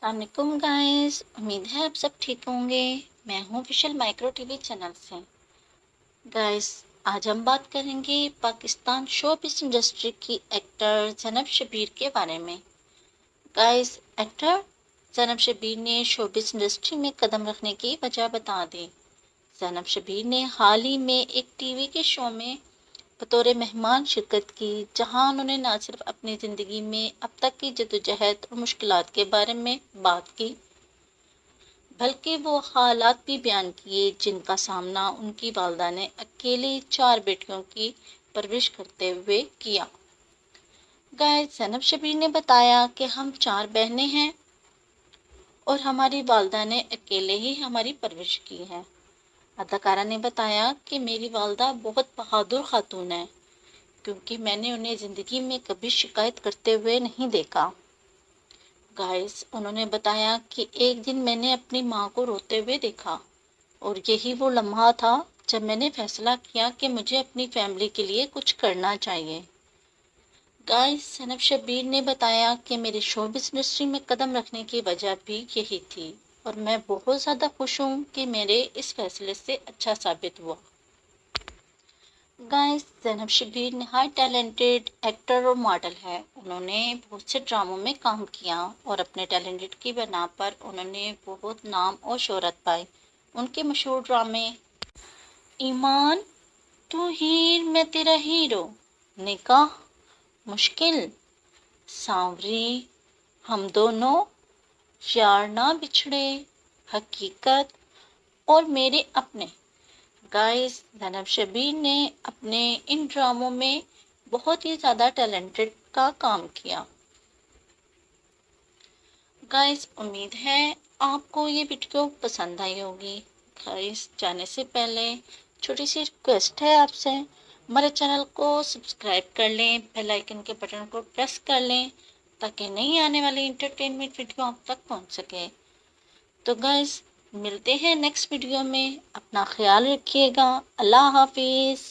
अस्सलाम वालेकुम गाइस, उम्मीद है आप सब ठीक होंगे। मैं हूँ विशल माइक्रो टीवी चैनल से। गाइस, आज हम बात करेंगे पाकिस्तान शोबिज़ इंडस्ट्री की एक्टर ज़ैनब शब्बीर के बारे में। गाइस, एक्टर ज़ैनब शब्बीर ने शोबिज़ इंडस्ट्री में कदम रखने की वजह बता दी। ज़ैनब शब्बीर ने हाल ही में एक टीवी के शो में बतौर मेहमान शिरकत की, जहां उन्होंने न सिर्फ अपनी ज़िंदगी में अब तक की जद्दोजहद और मुश्किलात के बारे में बात की, बल्कि वो हालात भी बयान किए जिनका सामना उनकी वालदा ने अकेली 4 बेटियों की परवरिश करते हुए किया। गाइस, ज़ैनब शब्बीर ने बताया कि हम 4 बहनें हैं और हमारी वालदा ने अकेले ही हमारी परवरिश की है। अदाकारा ने बताया कि मेरी वालदा बहुत बहादुर खातून है, क्योंकि मैंने उन्हें ज़िंदगी में कभी शिकायत करते हुए नहीं देखा। गाइस, उन्होंने बताया कि एक दिन मैंने अपनी माँ को रोते हुए देखा और यही वो लम्हा था जब मैंने फैसला किया कि मुझे अपनी फैमिली के लिए कुछ करना चाहिए। गाइस, ज़ैनब शब्बीर ने बताया कि मेरे शोबिज़ इंडस्ट्री में कदम रखने की वजह भी यही थी और मैं बहुत ज़्यादा खुश हूँ कि मेरे इस फैसले से अच्छा साबित हुआ। गाइस, ज़ैनब शब्बीर नहायत टैलेंटेड एक्टर और मॉडल है। उन्होंने बहुत से ड्रामों में काम किया और अपने टैलेंटेड की बिना पर उन्होंने बहुत नाम और शोहरत पाई। उनके मशहूर ड्रामे ईमान, तू हीर मैं तेरा हीरो, निकाह, मुश्किल, सांवरी, हम दोनों, यार ना बिछड़े, हकीकत और मेरे अपने। गाइस, ज़ैनब शब्बीर ने अपने इन ड्रामों में बहुत ही ज़्यादा टैलेंटेड का काम किया। गाइस, उम्मीद है आपको ये वीडियो पसंद आई होगी। गाइस, जाने से पहले छोटी सी रिक्वेस्ट है आपसे, हमारे चैनल को सब्सक्राइब कर लें, बेल आइकन के बटन को प्रेस कर लें ताकि नई आने वाली इंटरटेनमेंट वीडियो आप तक पहुंच सके। तो गाइस, मिलते हैं नेक्स्ट वीडियो में। अपना ख्याल रखिएगा। अल्लाह हाफिज़।